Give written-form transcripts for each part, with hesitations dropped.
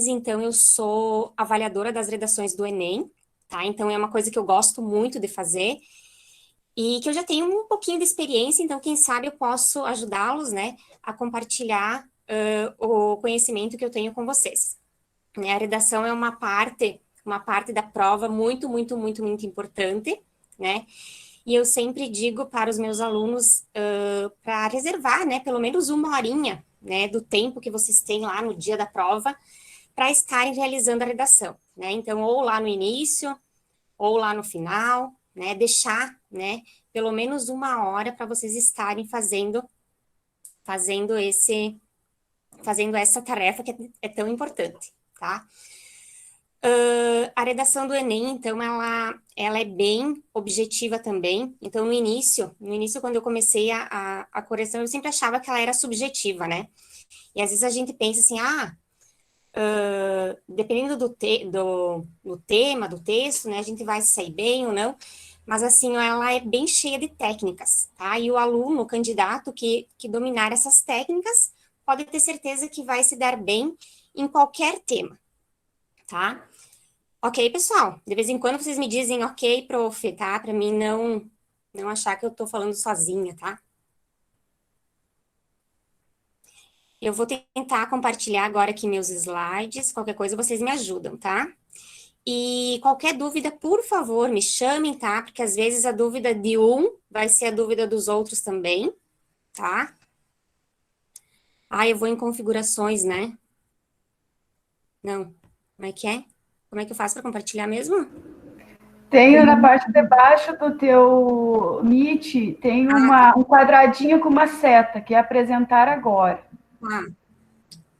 então eu sou avaliadora das redações do Enem, tá? Então é uma coisa que eu gosto muito de fazer e que eu já tenho um pouquinho de experiência, então quem sabe eu posso ajudá-los, né, a compartilhar o conhecimento que eu tenho com vocês. Né? A redação é uma parte da prova muito, muito, muito, muito importante, né? E eu sempre digo para os meus alunos para reservar, né, pelo menos uma horinha, né, do tempo que vocês têm lá no dia da prova, para estarem realizando a redação, né? Então, ou lá no início, ou lá no final, né? Deixar, né? Pelo menos uma hora para vocês estarem fazendo fazendo essa tarefa que é tão importante, tá? A redação do Enem, então, ela é bem objetiva também. Então, no início, quando eu comecei a correção, eu sempre achava que ela era subjetiva, né? E às vezes a gente pensa assim, dependendo do tema, do texto, né, a gente vai sair bem ou não, mas assim, ela é bem cheia de técnicas, tá? E o aluno, o candidato que dominar essas técnicas, pode ter certeza que vai se dar bem em qualquer tema, tá? Ok, pessoal, de vez em quando vocês me dizem ok, prof, tá? Para mim não achar que eu tô falando sozinha, tá? Eu vou tentar compartilhar agora aqui meus slides, qualquer coisa vocês me ajudam, tá? E qualquer dúvida, por favor, me chamem, tá? Porque às vezes a dúvida de um vai ser a dúvida dos outros também, tá? Eu vou em configurações, né? Não. Como é que é? Como é que eu faço para compartilhar mesmo? Tem na parte de baixo do teu Meet, tem Ah, tá. um quadradinho com uma seta, que é apresentar agora. Ah,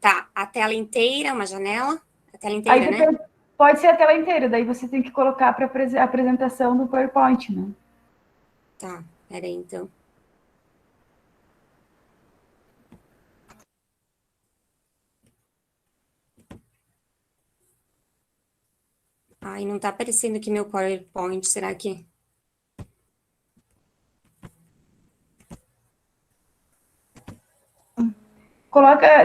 tá. A tela inteira, uma janela. A tela Aí inteira, né? depende, pode ser a tela inteira, daí você tem que colocar para a apresentação do PowerPoint, né? Tá. Peraí, então. Ai, não tá aparecendo aqui meu PowerPoint, será que...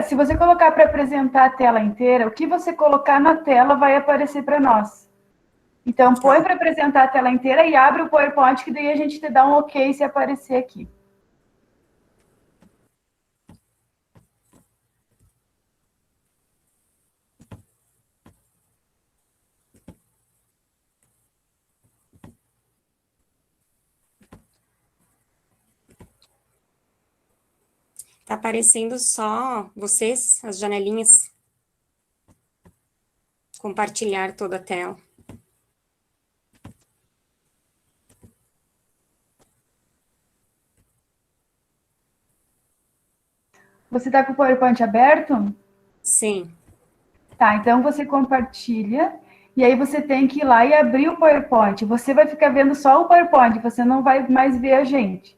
Se você colocar para apresentar a tela inteira, o que você colocar na tela vai aparecer para nós. Então, Tá. põe para apresentar a tela inteira e abre o PowerPoint, que daí a gente te dá um ok se aparecer aqui. Tá aparecendo só vocês, as janelinhas. Compartilhar toda a tela. Você está com o PowerPoint aberto? Sim. Tá, então você compartilha e aí você tem que ir lá e abrir o PowerPoint. Você vai ficar vendo só o PowerPoint, você não vai mais ver a gente.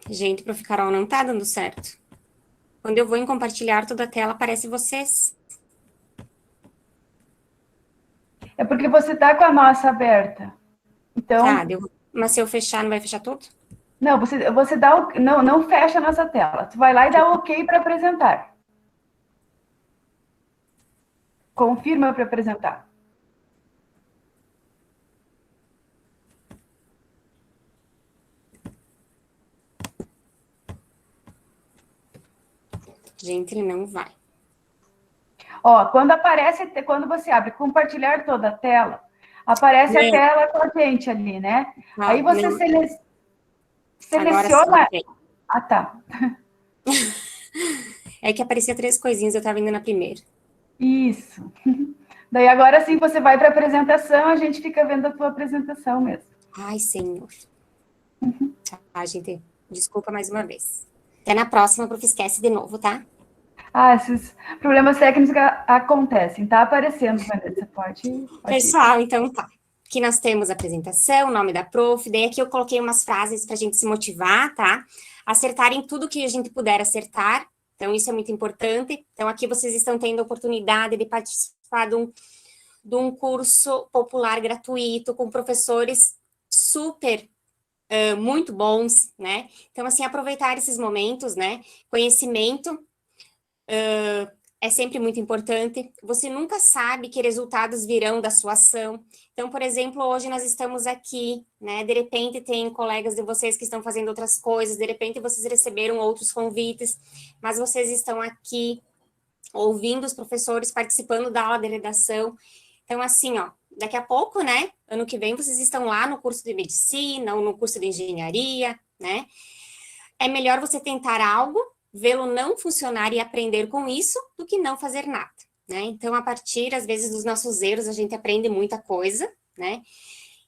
Gente, pro Carol não tá dando certo. Quando eu vou em compartilhar toda a tela, aparece vocês. É porque você está com a nossa aberta. Tá, Então, mas se eu fechar, não vai fechar tudo? não, você dá não fecha a nossa tela. Tu vai lá e dá o OK para apresentar. Confirma para apresentar. Gente, ele não vai. Ó, quando você abre compartilhar toda a tela, aparece a Não, tela com a gente ali, né? tá, Aí você não. Agora sim, seleciona. ok. Ah, tá. É que aparecia três coisinhas, eu tava indo na primeira. Isso. Daí agora sim você vai para a apresentação, a gente fica vendo a tua apresentação mesmo. Ai, senhor. Tá, gente, desculpa mais uma vez. Até na próxima, prof, esquece de novo, tá? Ah, esses problemas técnicos acontecem, tá aparecendo, Vanessa, pode ir. Pessoal, então tá. Aqui nós temos a apresentação, o nome da prof, daí aqui eu coloquei umas frases pra gente se motivar, tá? Acertarem tudo que a gente puder acertar, então isso é muito importante. Então aqui vocês estão tendo a oportunidade de participar de um curso popular gratuito com professores super muito bons, né? Então, assim, aproveitar esses momentos, né? Conhecimento é sempre muito importante. Você nunca sabe que resultados virão da sua ação. Então, por exemplo, hoje nós estamos aqui, né? De repente tem colegas de vocês que estão fazendo outras coisas, de repente vocês receberam outros convites, mas vocês estão aqui ouvindo os professores, participando da aula de redação. Então, assim, ó, daqui a pouco, né? Ano que vem vocês estão lá no curso de medicina ou no curso de engenharia, né? É melhor você tentar algo, vê-lo não funcionar e aprender com isso, do que não fazer nada, né? Então, a partir, às vezes, dos nossos erros, a gente aprende muita coisa, né?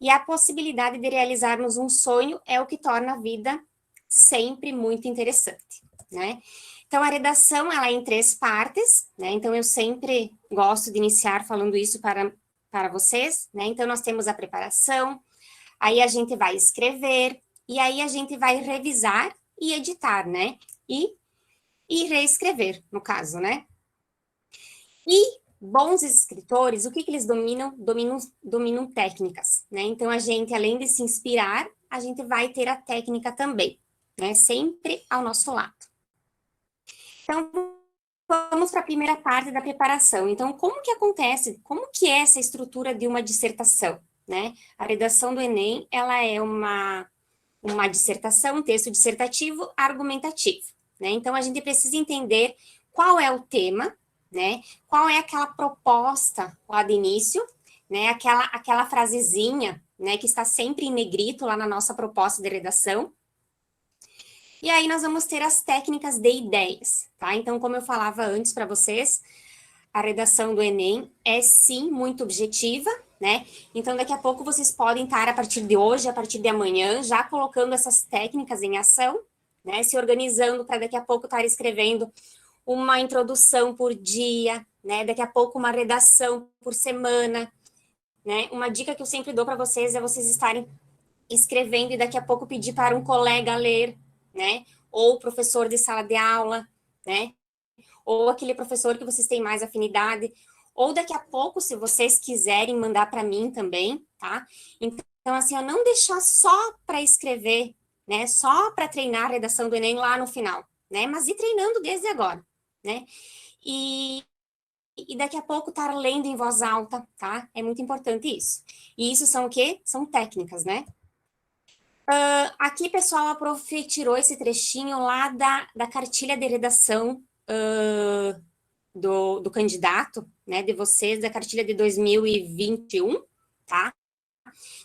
E a possibilidade de realizarmos um sonho é o que torna a vida sempre muito interessante, né? Então, a redação, ela é em 3 partes, né? Então, eu sempre gosto de iniciar falando isso para vocês, né? Então, nós temos a preparação, aí a gente vai escrever, e aí a gente vai revisar e editar, né? E reescrever, no caso, né? E bons escritores, o que eles dominam? Dominam técnicas, né? Então, a gente, além de se inspirar, a gente vai ter a técnica também, né? Sempre ao nosso lado. Então, vamos para a primeira parte da preparação. Então, como que acontece? Como que é essa estrutura de uma dissertação, né? A redação do Enem, ela é uma dissertação, um texto dissertativo argumentativo, né? Então, a gente precisa entender qual é o tema, né? Qual é aquela proposta lá de início, né? Aquela frasezinha, né? Que está sempre em negrito lá na nossa proposta de redação. E aí nós vamos ter as técnicas de ideias, tá? Então, como eu falava antes para vocês, a redação do Enem é sim muito objetiva, né? Então, daqui a pouco vocês podem estar, a partir de hoje, a partir de amanhã, já colocando essas técnicas em ação, né? Se organizando para daqui a pouco estar escrevendo uma introdução por dia, né? Daqui a pouco uma redação por semana, né? Uma dica que eu sempre dou para vocês é vocês estarem escrevendo e daqui a pouco pedir para um colega ler, né? Ou professor de sala de aula, né? Ou aquele professor que vocês têm mais afinidade, ou daqui a pouco, se vocês quiserem mandar para mim também, tá? Então, assim, eu não deixar só para escrever, né? Só para treinar a redação do Enem lá no final, né? Mas ir treinando desde agora, né? E daqui a pouco estar lendo em voz alta, tá? É muito importante isso. E isso são o quê? São técnicas, né? Aqui, pessoal, a prof tirou esse trechinho lá da cartilha de redação do candidato, né, de vocês, da cartilha de 2021, tá?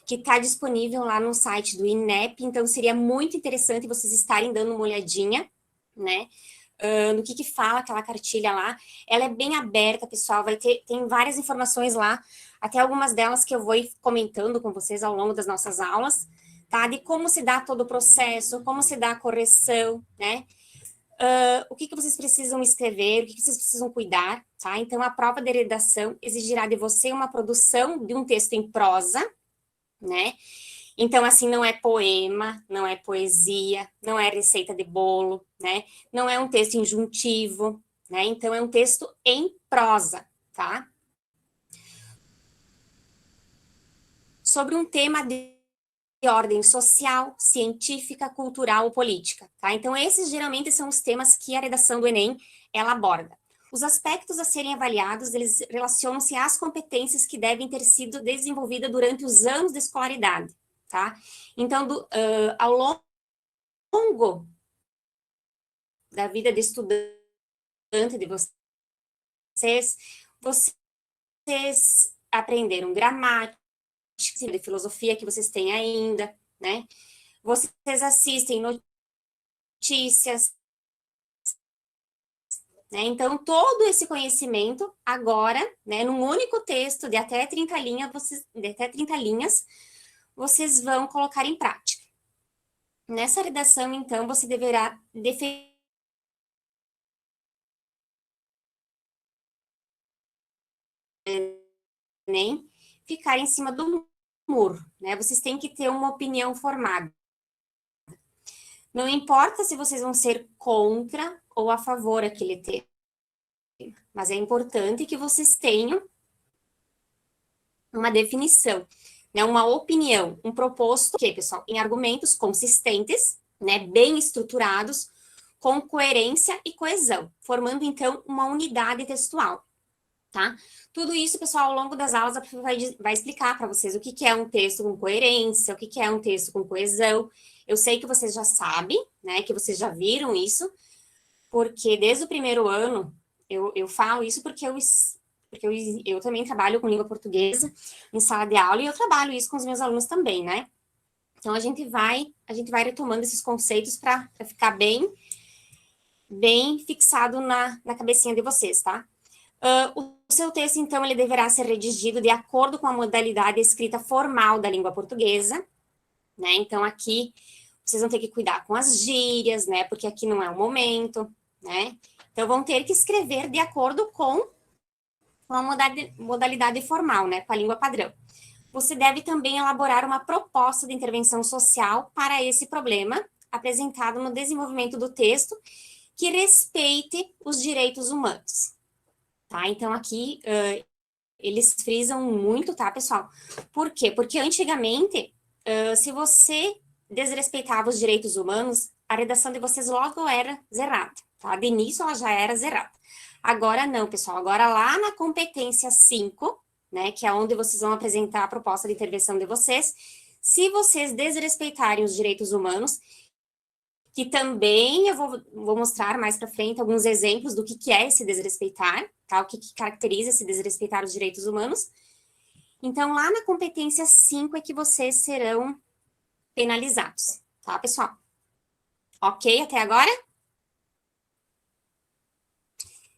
Que está disponível lá no site do INEP, então seria muito interessante vocês estarem dando uma olhadinha, né, no que fala aquela cartilha lá. Ela é bem aberta, pessoal, tem várias informações lá, até algumas delas que eu vou ir comentando com vocês ao longo das nossas aulas, tá? De como se dá todo o processo, como se dá a correção, né? O que vocês precisam escrever, o que vocês precisam cuidar, tá? Então, a prova de redação exigirá de você uma produção de um texto em prosa, né? Então, assim, não é poema, não é poesia, não é receita de bolo, né? Não é um texto injuntivo, né? Então, é um texto em prosa, tá? Sobre um tema de ordem social, científica, cultural ou política, tá? Então, esses geralmente são os temas que a redação do Enem, ela aborda. Os aspectos a serem avaliados, eles relacionam-se às competências que devem ter sido desenvolvidas durante os anos de escolaridade, tá? Então, ao longo da vida de estudante de vocês, vocês aprenderam gramática, de filosofia que vocês têm ainda, né? Vocês assistem notícias, né? Então, todo esse conhecimento, agora, né, num único texto de até 30 linhas, vocês vão colocar em prática. Nessa redação, então, você deverá defender nem ficar em cima do muro, né? Vocês têm que ter uma opinião formada. Não importa se vocês vão ser contra ou a favor daquele tema, mas é importante que vocês tenham uma definição. né, uma opinião, um proposto, o quê, pessoal? Em argumentos consistentes, né, bem estruturados, com coerência e coesão, formando, então, uma unidade textual, tá? Tudo isso, pessoal, ao longo das aulas, a prof vai explicar para vocês o que é um texto com coerência, o que é um texto com coesão. Eu sei que vocês já sabem, né, que vocês já viram isso, porque desde o primeiro ano, eu falo isso porque eu também trabalho com língua portuguesa em sala de aula, e eu trabalho isso com os meus alunos também, né? Então, a gente vai retomando esses conceitos para ficar bem fixado na cabecinha de vocês, tá? O seu texto, então, ele deverá ser redigido de acordo com a modalidade escrita formal da língua portuguesa, né? Então, aqui, vocês vão ter que cuidar com as gírias, né? Porque aqui não é o momento, né? Então, vão ter que escrever de acordo com a modalidade formal, né? Com a língua padrão. Você deve também elaborar uma proposta de intervenção social para esse problema, apresentado no desenvolvimento do texto, que respeite os direitos humanos. Tá? Então, aqui, eles frisam muito, tá, pessoal? Por quê? Porque antigamente, se você desrespeitava os direitos humanos, a redação de vocês logo era zerada, tá? De início, ela já era zerada. Agora não, pessoal. Agora, lá na competência 5, né, que é onde vocês vão apresentar a proposta de intervenção de vocês, se vocês desrespeitarem os direitos humanos, que também eu vou mostrar mais para frente alguns exemplos do que é esse desrespeitar, tá? O que caracteriza esse desrespeitar os direitos humanos. Então, lá na competência 5 é que vocês serão penalizados, tá, pessoal? Ok até agora?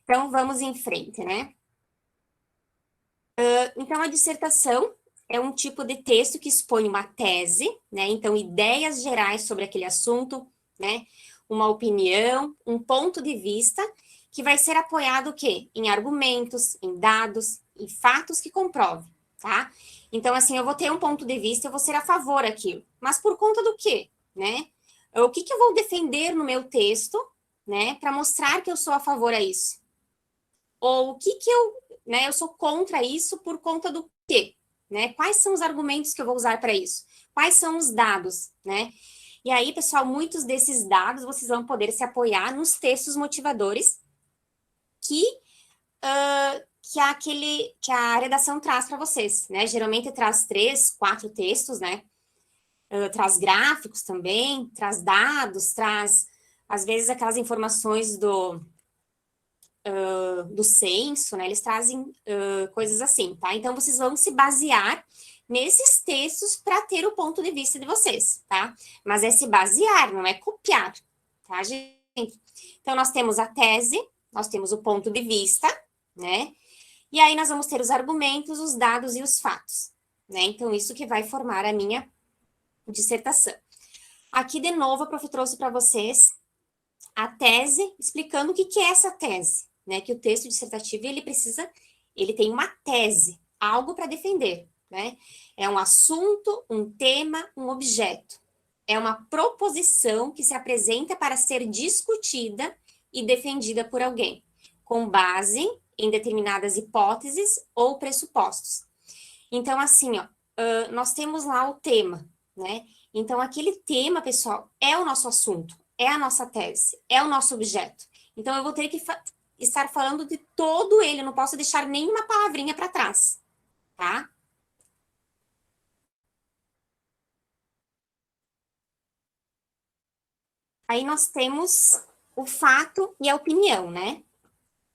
Então, vamos em frente, né? Então, a dissertação é um tipo de texto que expõe uma tese, né? Então, ideias gerais sobre aquele assunto, né? Uma opinião, um ponto de vista, que vai ser apoiado o quê? Em argumentos, em dados, em fatos que comprovem, tá? Então, assim, eu vou ter um ponto de vista, eu vou ser a favor daquilo. Mas por conta do quê, né? O que eu vou defender no meu texto, né? Para mostrar que eu sou a favor a isso? Ou o que eu sou contra isso por conta do quê? Né? Quais são os argumentos que eu vou usar para isso? Quais são os dados, né? E aí, pessoal, muitos desses dados vocês vão poder se apoiar nos textos motivadores que a redação traz para vocês, né? Geralmente traz 3, 4 textos, né? Traz gráficos também, traz dados, traz, às vezes, aquelas informações do censo, né? Eles trazem coisas assim, tá? Então, vocês vão se basear nesses textos para ter o ponto de vista de vocês, tá? Mas é se basear, não é copiar, tá, gente? Então, nós temos a tese, nós temos o ponto de vista, né? E aí, nós vamos ter os argumentos, os dados e os fatos, né? Então, isso que vai formar a minha dissertação. Aqui, de novo, a prof trouxe para vocês a tese, explicando o que é essa tese, né? Que o texto dissertativo, ele tem uma tese, algo para defender, né? É um assunto, um tema, um objeto. É uma proposição que se apresenta para ser discutida e defendida por alguém, com base em determinadas hipóteses ou pressupostos. Então, assim, ó, nós temos lá o tema, né? Então, aquele tema, pessoal, é o nosso assunto, é a nossa tese, é o nosso objeto. Então, eu vou ter que estar falando de todo ele, eu não posso deixar nenhuma palavrinha para trás, tá? Aí nós temos o fato e a opinião, né?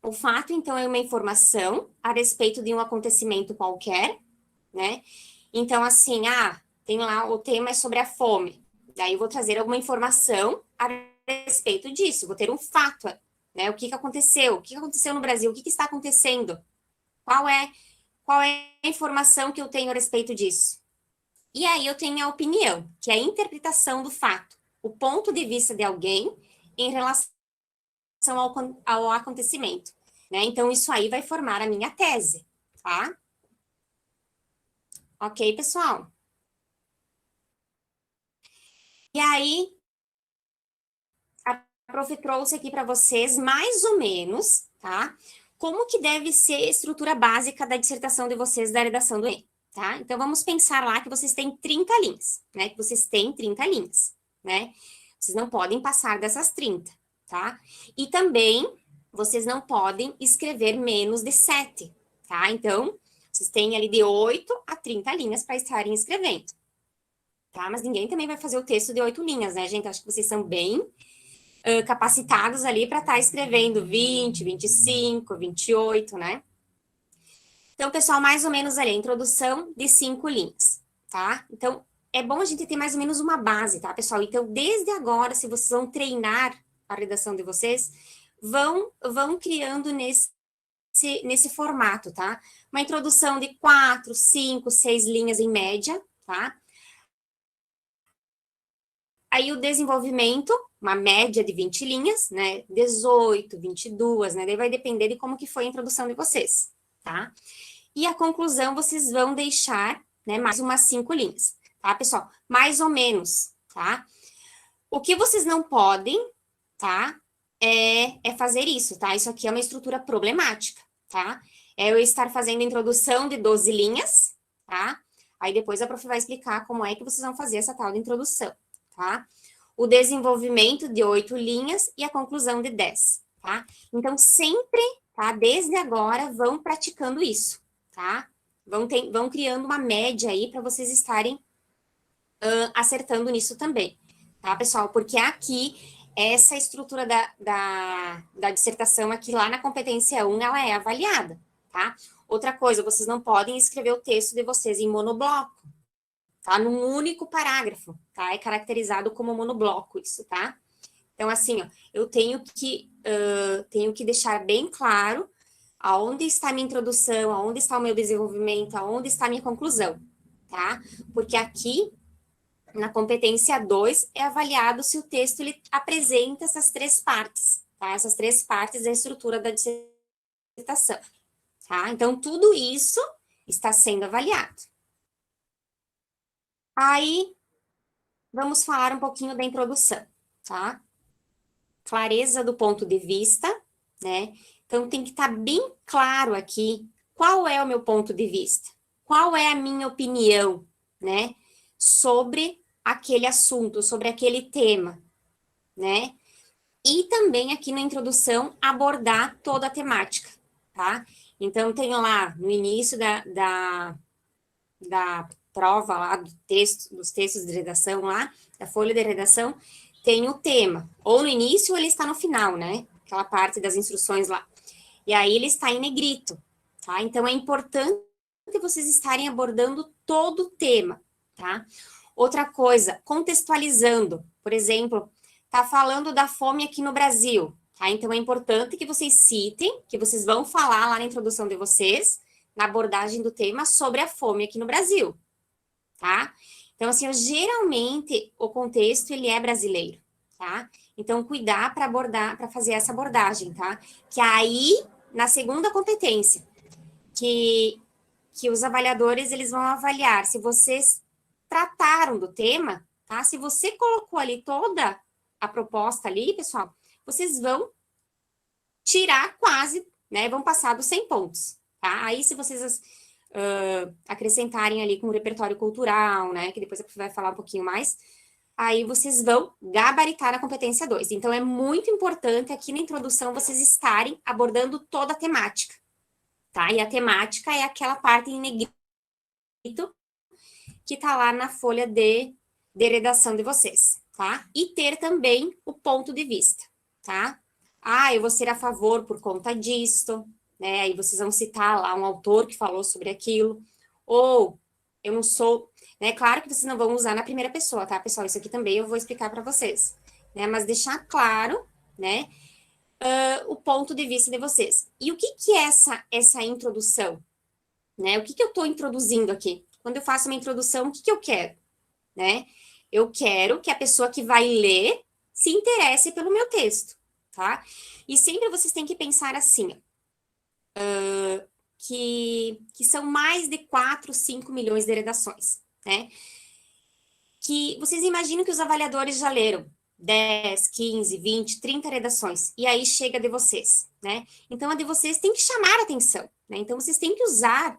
O fato, então, é uma informação a respeito de um acontecimento qualquer, né? Então, assim, tem lá, o tema é sobre a fome. Daí eu vou trazer alguma informação a respeito disso, vou ter um fato, né? O que aconteceu? O que aconteceu no Brasil? O que está acontecendo? Qual é a informação que eu tenho a respeito disso? E aí eu tenho a opinião, que é a interpretação do fato, o ponto de vista de alguém em relação ao acontecimento, né? Então, isso aí vai formar a minha tese, tá? Ok, pessoal? E aí, a prof trouxe aqui para vocês, mais ou menos, tá? Como que deve ser a estrutura básica da dissertação de vocês da redação do Enem. tá? Então, vamos pensar lá que vocês têm 30 linhas, né? Que vocês têm 30 linhas, né? Vocês não podem passar dessas 30, tá? E também, vocês não podem escrever menos de 7, tá? Então, vocês têm ali de 8 a 30 linhas para estarem escrevendo, tá? Mas ninguém também vai fazer o texto de 8 linhas, né, gente? Acho que vocês são bem capacitados ali para estar escrevendo 20, 25, 28, né? Então, pessoal, mais ou menos ali, a introdução de 5 linhas, tá? Então, é bom a gente ter mais ou menos uma base, tá, pessoal? Então, desde agora, se vocês vão treinar a redação de vocês, vão criando nesse formato, tá? Uma introdução de 4, 5, 6 linhas em média, tá? Aí o desenvolvimento, uma média de 20 linhas, né? 18, 22, né? Daí vai depender de como que foi a introdução de vocês, tá? E a conclusão vocês vão deixar, né, mais umas 5 linhas, tá, pessoal? Mais ou menos, tá? O que vocês não podem, tá, é fazer isso, tá? Isso aqui é uma estrutura problemática, tá? É eu estar fazendo a introdução de 12 linhas, tá? Aí depois a prof vai explicar como é que vocês vão fazer essa tal de introdução, tá? O desenvolvimento de 8 linhas e a conclusão de 10, tá? Então, sempre, tá? Desde agora, vão praticando isso, tá? Vão criando uma média aí para vocês estarem acertando nisso também, tá, pessoal? Porque aqui, essa estrutura da dissertação aqui lá na competência 1, ela é avaliada, tá? Outra coisa, vocês não podem escrever o texto de vocês em monobloco, tá? Num único parágrafo, tá? É caracterizado como monobloco isso, tá? Então, assim, ó, eu tenho que deixar bem claro aonde está a minha introdução, aonde está o meu desenvolvimento, aonde está a minha conclusão, tá? Porque aqui, na competência 2, é avaliado se o texto ele apresenta essas 3 partes, tá? Essas 3 partes da estrutura da dissertação, tá? Então, tudo isso está sendo avaliado. Aí, vamos falar um pouquinho da introdução, tá? Clareza do ponto de vista, né? Então, tem que estar bem claro aqui qual é o meu ponto de vista, qual é a minha opinião, né? Sobre aquele assunto, sobre aquele tema, né? E também aqui na introdução abordar toda a temática, tá? Então, tenho lá no início da prova lá do texto, dos textos de redação lá, da folha de redação, tem o tema, ou no início ou ele está no final, né? Aquela parte das instruções lá. E aí ele está em negrito, tá? Então é importante vocês estarem abordando todo o tema, tá? Outra coisa, contextualizando, por exemplo, tá falando da fome aqui no Brasil, tá? Então é importante que vocês citem, que vocês vão falar lá na introdução de vocês, na abordagem do tema sobre a fome aqui no Brasil, tá? Então, assim, geralmente o contexto ele é brasileiro, tá? Então, cuidar para abordar, para fazer essa abordagem, tá? Que aí, na segunda competência, que os avaliadores eles vão avaliar se vocês trataram do tema, tá? Se você colocou ali toda a proposta ali, pessoal, vocês vão tirar quase, né? Vão passar dos 100 pontos, tá? Aí, se vocês acrescentarem ali com o repertório cultural, né? Que depois a prof vai falar um pouquinho mais. Aí vocês vão gabaritar a competência 2. Então, é muito importante aqui na introdução vocês estarem abordando toda a temática, tá? E a temática é aquela parte em negrito que tá lá na folha de redação de vocês, tá? E ter também o ponto de vista, tá? Ah, eu vou ser a favor por conta disto, né? Aí vocês vão citar lá um autor que falou sobre aquilo, ou eu não sou, né? Claro que vocês não vão usar na primeira pessoa, tá, pessoal? Isso aqui também eu vou explicar para vocês, né? Mas deixar claro, né? O ponto de vista de vocês. E o que é essa introdução, né? O que eu estou introduzindo aqui? Quando eu faço uma introdução, o que eu quero, né? Eu quero que a pessoa que vai ler se interesse pelo meu texto, tá? E sempre vocês têm que pensar assim, que são mais de 4, 5 milhões de redações, né? Que vocês imaginam que os avaliadores já leram 10, 15, 20, 30 redações, e aí chega a de vocês, né? Então, a de vocês tem que chamar a atenção, né? Então, vocês têm que usar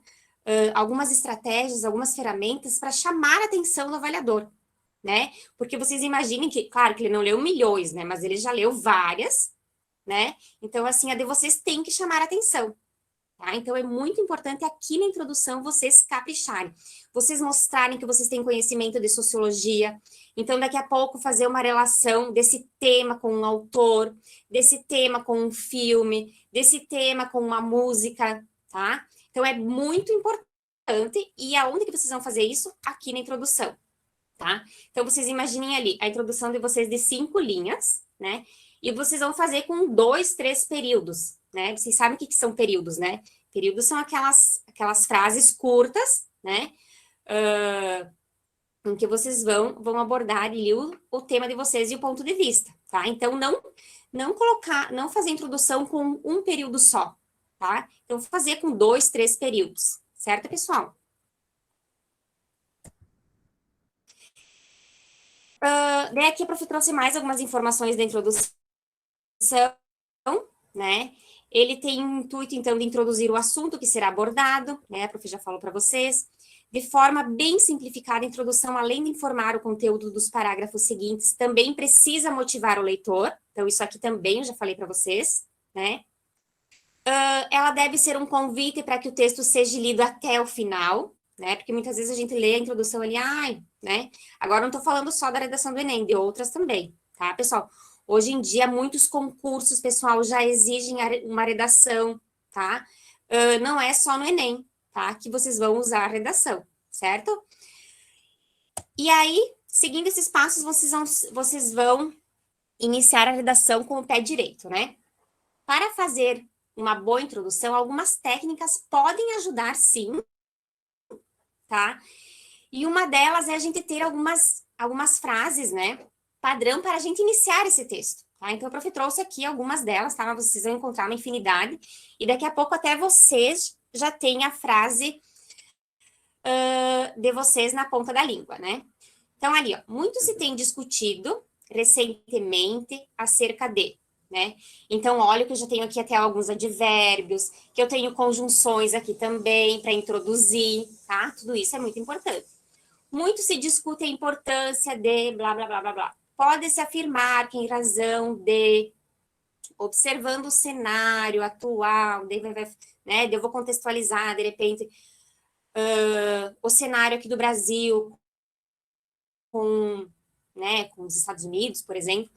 algumas estratégias, algumas ferramentas para chamar a atenção do avaliador, né? Porque vocês imaginem que, claro, que ele não leu milhões, né? Mas ele já leu várias, né? Então, assim, a de vocês tem que chamar a atenção. Tá? Então, é muito importante aqui na introdução vocês capricharem, vocês mostrarem que vocês têm conhecimento de sociologia. Então, daqui a pouco, fazer uma relação desse tema com um autor, desse tema com um filme, desse tema com uma música, tá? Então, é muito importante. E aonde que vocês vão fazer isso? Aqui na introdução, tá? Então, vocês imaginem ali a introdução de vocês de 5 linhas, né? E vocês vão fazer com 2, 3 períodos, né? Vocês sabem o que são períodos, né? Períodos são aquelas frases curtas, né? Em que vocês vão abordar ali o tema de vocês e o ponto de vista, tá? Então, não fazer introdução com um período só, tá? Então, fazer com 2, 3 períodos, certo, pessoal? Daí aqui a prof trouxe mais algumas informações da introdução, né? Ele tem o intuito, então, de introduzir o assunto que será abordado, né? A prof já falou para vocês. De forma bem simplificada, a introdução, além de informar o conteúdo dos parágrafos seguintes, também precisa motivar o leitor. Então, isso aqui também eu já falei para vocês, né? Ela deve ser um convite para que o texto seja lido até o final, né? Porque muitas vezes a gente lê a introdução ali, né? Agora não estou falando só da redação do Enem, de outras também, tá, pessoal? Hoje em dia, muitos concursos, pessoal, já exigem uma redação, tá? Não é só no Enem, tá? Que vocês vão usar a redação, certo? E aí, seguindo esses passos, vocês vão iniciar a redação com o pé direito, né? Para fazer uma boa introdução, algumas técnicas podem ajudar, sim, tá? E uma delas é a gente ter algumas frases, né, padrão para a gente iniciar esse texto, tá? Então, a prof trouxe aqui algumas delas, tá? Mas vocês vão encontrar uma infinidade, e daqui a pouco até vocês já têm a frase de vocês na ponta da língua, né? Então, ali, ó, muito se tem discutido recentemente acerca de, né? Então, olha que eu já tenho aqui até alguns advérbios, que eu tenho conjunções aqui também para introduzir, tá? Tudo isso é muito importante. Muito se discute a importância de blá, blá, blá, blá, blá. Pode-se afirmar que em razão de, observando o cenário atual, né? Eu vou contextualizar, de repente, o cenário aqui do Brasil com, né, com os Estados Unidos, por exemplo,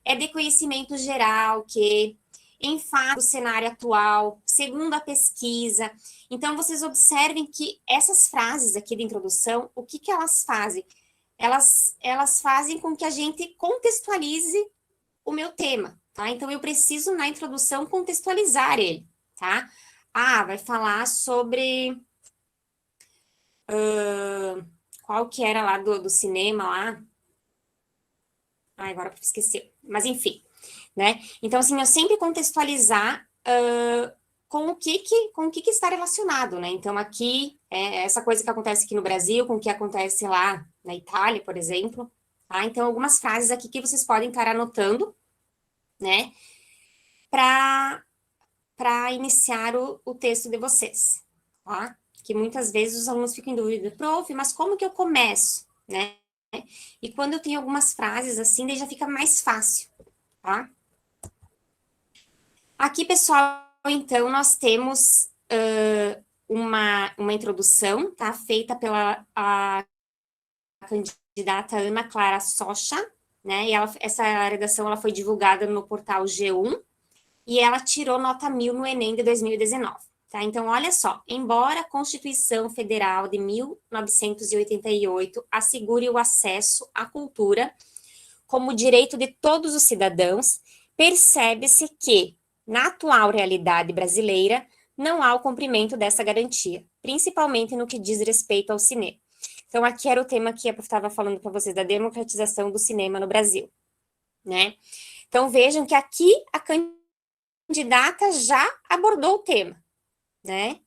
é de conhecimento geral que, em fato, o cenário atual, segundo a pesquisa. Então, vocês observem que essas frases aqui de introdução, o que elas fazem? Elas fazem com que a gente contextualize o meu tema, tá? Então, eu preciso, na introdução, contextualizar ele, tá? Vai falar sobre... qual que era lá do cinema lá? Agora eu esqueci. Mas, enfim, né? Então, assim, eu sempre contextualizar com o que está relacionado, né? Então, aqui, essa coisa que acontece aqui no Brasil, com o que acontece lá na Itália, por exemplo, tá? Então, algumas frases aqui que vocês podem estar anotando, né? Para iniciar o texto de vocês, tá? Que muitas vezes os alunos ficam em dúvida, prof, mas como que eu começo, né? E quando eu tenho algumas frases assim, daí já fica mais fácil, tá? Aqui, pessoal, então, nós temos uma introdução, tá? Feita pela a candidata Ana Clara Socha, né? E essa redação ela foi divulgada no portal G1 e ela tirou nota 1000 no Enem de 2019. Tá? Então, olha só, embora a Constituição Federal de 1988 assegure o acesso à cultura como direito de todos os cidadãos, percebe-se que, na atual realidade brasileira, não há o cumprimento dessa garantia, principalmente no que diz respeito ao cinema. Então, aqui era o tema que eu estava falando para vocês, da democratização do cinema no Brasil, né? Então, vejam que aqui a candidata já abordou o tema, né?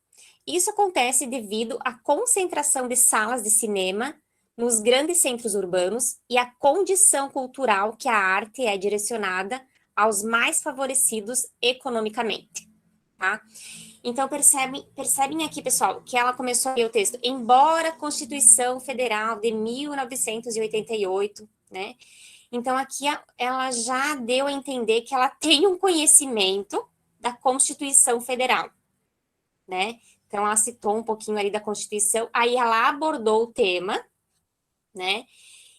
Isso acontece devido à concentração de salas de cinema nos grandes centros urbanos e à condição cultural que a arte é direcionada aos mais favorecidos economicamente. tá? Então, percebem aqui, pessoal, que ela começou a ler o texto. Embora a Constituição Federal de 1988, né? Então, aqui ela já deu a entender que ela tem um conhecimento da Constituição Federal, né? Então, ela citou um pouquinho ali da Constituição, aí ela abordou o tema, né?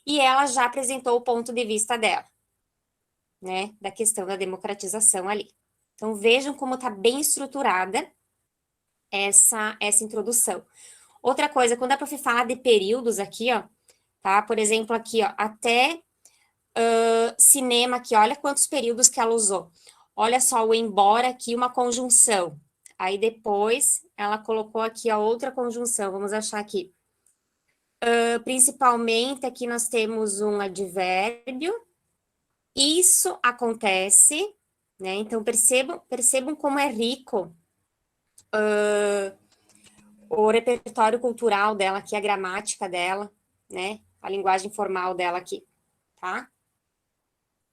E ela já apresentou o ponto de vista dela, né? Da questão da democratização ali. Então, vejam como está bem estruturada essa introdução. Outra coisa, quando a prof fala de períodos aqui, ó, tá? Por exemplo, aqui, ó, até cinema aqui, olha quantos períodos que ela usou. Olha só, o embora aqui, uma conjunção. Aí depois, ela colocou aqui a outra conjunção, vamos achar aqui. Principalmente, aqui nós temos um advérbio. Isso acontece, né? Então, percebam como é rico o repertório cultural dela aqui, a gramática dela, né? A linguagem formal dela aqui, tá?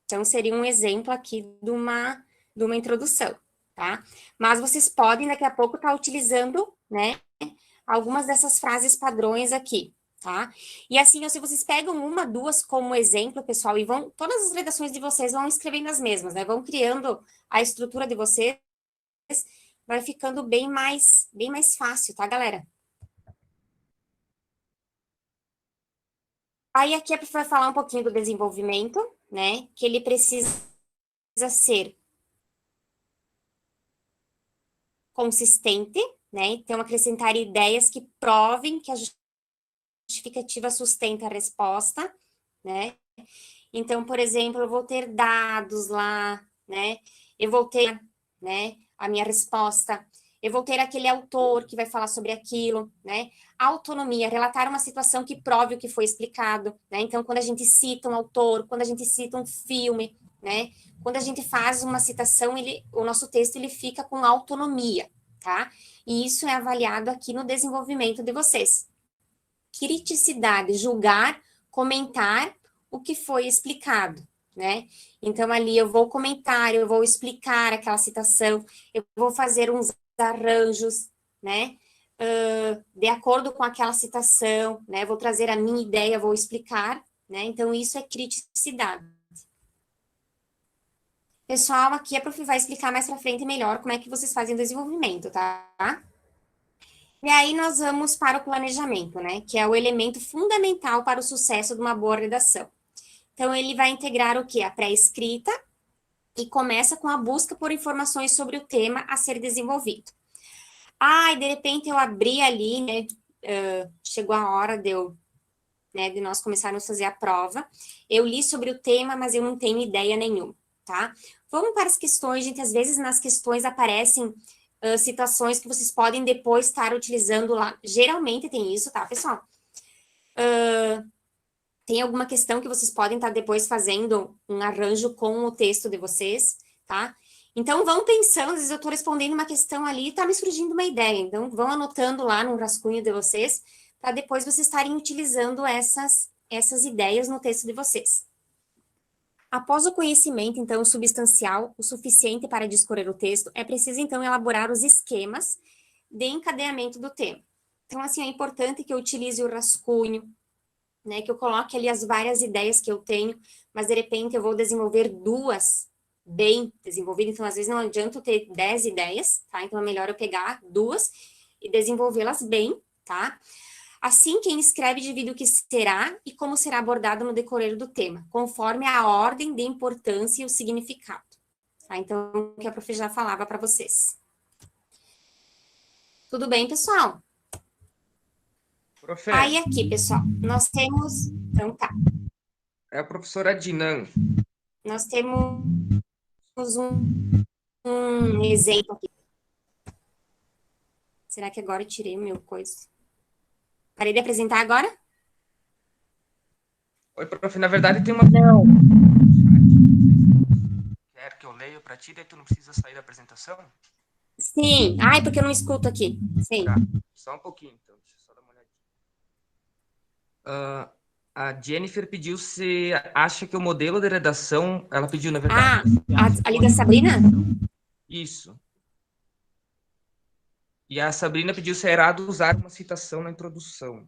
Então, seria um exemplo aqui de uma introdução, tá? Mas vocês podem, daqui a pouco, estar utilizando, né, algumas dessas frases padrões aqui, tá? E assim, se vocês pegam uma, duas como exemplo, pessoal, e todas as redações de vocês vão escrevendo as mesmas, né? Vão criando a estrutura de vocês, vai ficando bem mais fácil, tá, galera? Aí aqui a gente vai falar um pouquinho do desenvolvimento, né? Que ele precisa ser consistente, né? Então, acrescentar ideias que provem que a justificativa sustenta a resposta, né? Então, por exemplo, eu vou ter dados lá, né? Eu vou ter, né, a minha resposta. Eu vou ter aquele autor que vai falar sobre aquilo, né? Autonomia, relatar uma situação que prove o que foi explicado, né? Então, quando a gente cita um autor, quando a gente cita um filme, né? Quando a gente faz uma citação, o nosso texto ele fica com autonomia, tá? E isso é avaliado aqui no desenvolvimento de vocês. Criticidade, julgar, comentar o que foi explicado, né? Então, ali eu vou comentar, eu vou explicar aquela citação, eu vou fazer uns arranjos, né? De acordo com aquela citação, né? Vou trazer a minha ideia, vou explicar, né? Então, isso é criticidade. Pessoal, aqui a prof vai explicar mais para frente melhor como é que vocês fazem o desenvolvimento, tá? E aí nós vamos para o planejamento, né? Que é o elemento fundamental para o sucesso de uma boa redação. Então, ele vai integrar o quê? A pré-escrita e começa com a busca por informações sobre o tema a ser desenvolvido. E de repente eu abri ali, né? Chegou a hora de nós começarmos a fazer a prova. Eu li sobre o tema, mas eu não tenho ideia nenhuma, tá? Vamos para as questões, gente. Às vezes nas questões aparecem situações que vocês podem depois estar utilizando lá. Geralmente tem isso, tá, pessoal? Tem alguma questão que vocês podem estar depois fazendo um arranjo com o texto de vocês, tá? Então, vão pensando, às vezes eu estou respondendo uma questão ali e está me surgindo uma ideia. Então, vão anotando lá no rascunho de vocês, para depois vocês estarem utilizando essas ideias no texto de vocês. Após o conhecimento, então, substancial, o suficiente para discorrer o texto, é preciso, então, elaborar os esquemas de encadeamento do tema. Então, assim, é importante que eu utilize o rascunho, né, que eu coloque ali as várias ideias que eu tenho, mas, de repente, eu vou desenvolver duas bem desenvolvidas, então, às vezes, não adianta eu ter 10 ideias, tá? Então, é melhor eu pegar duas e desenvolvê-las bem, tá? Assim, quem escreve divide o que será e como será abordado no decorrer do tema, conforme a ordem de importância e o significado. Tá? Então, o que a prof já falava para vocês. Tudo bem, pessoal? Profe, Aí, aqui, pessoal, nós temos... Então, tá. é a professora Dinan. Nós temos um exemplo aqui. Será que agora eu tirei o meu coisa? Parei de apresentar agora? Oi, profe, na verdade tem uma... Não. Quer que eu leio para ti, daí tu não precisa sair da apresentação? Sim. Porque eu não escuto aqui. Sim. Tá, só um pouquinho, então. Deixa eu só dar uma olhadinha. A Jennifer pediu se acha que o modelo de redação... Ela pediu, na verdade. Ali da Sabrina? Isso. E a Sabrina pediu se é errado usar uma citação na introdução.